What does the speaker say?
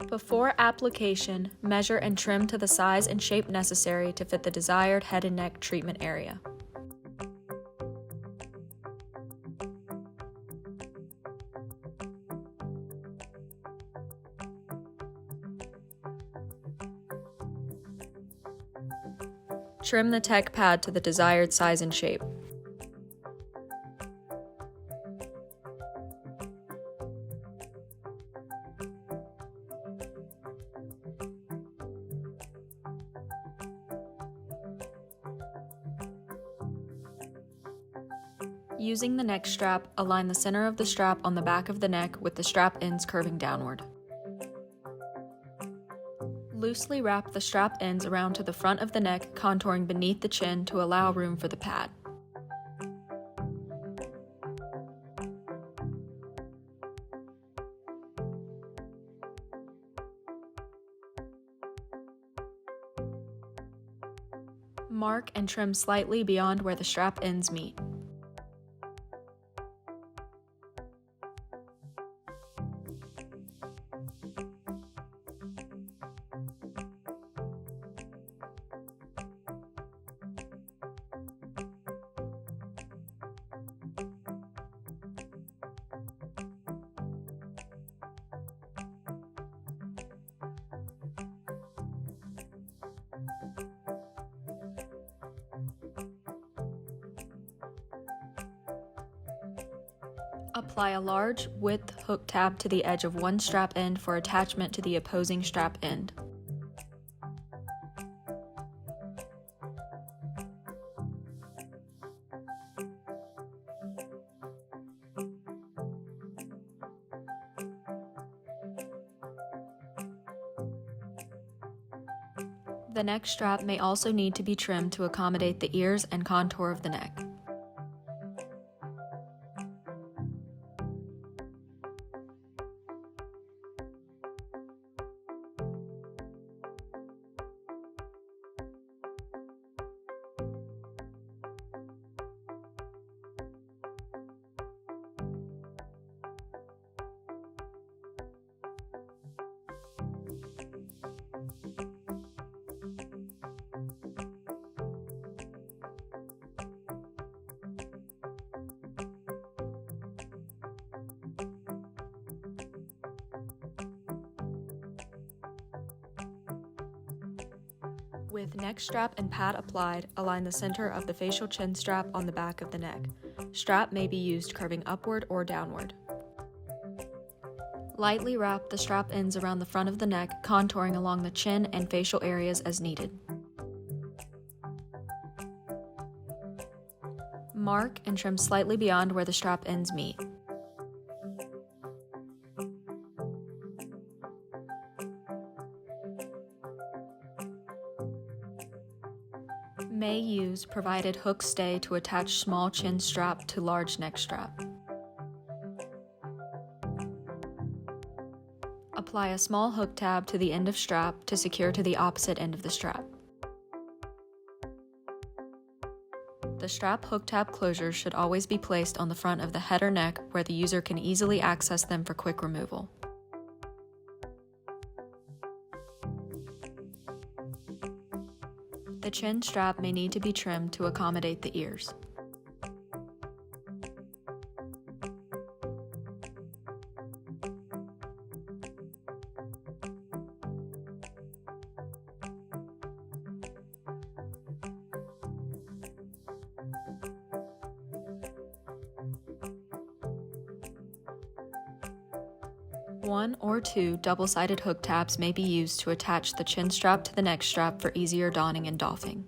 Before application, measure and trim to the size and shape necessary to fit the desired head and neck treatment area. Trim the tech pad to the desired size and shape. Using the neck strap, align the center of the strap on the back of the neck with the strap ends curving downward. Loosely wrap the strap ends around to the front of the neck, contouring beneath the chin to allow room for the pad. Mark and trim slightly beyond where the strap ends meet. Apply a large width hook tab to the edge of one strap end for attachment to the opposing strap end. The neck strap may also need to be trimmed to accommodate the ears and contour of the neck. With neck strap and pad applied, align the center of the facial chin strap on the back of the neck. Strap may be used curving upward or downward. Lightly wrap the strap ends around the front of the neck, contouring along the chin and facial areas as needed. Mark and trim slightly beyond where the strap ends meet. May use provided hook stay to attach small chin strap to large neck strap. Apply a small hook tab to the end of strap to secure to the opposite end of the strap. The strap hook tab closures should always be placed on the front of the head or neck where the user can easily access them for quick removal. The chin strap may need to be trimmed to accommodate the ears. One or two double-sided hook tabs may be used to attach the chin strap to the neck strap for easier donning and doffing.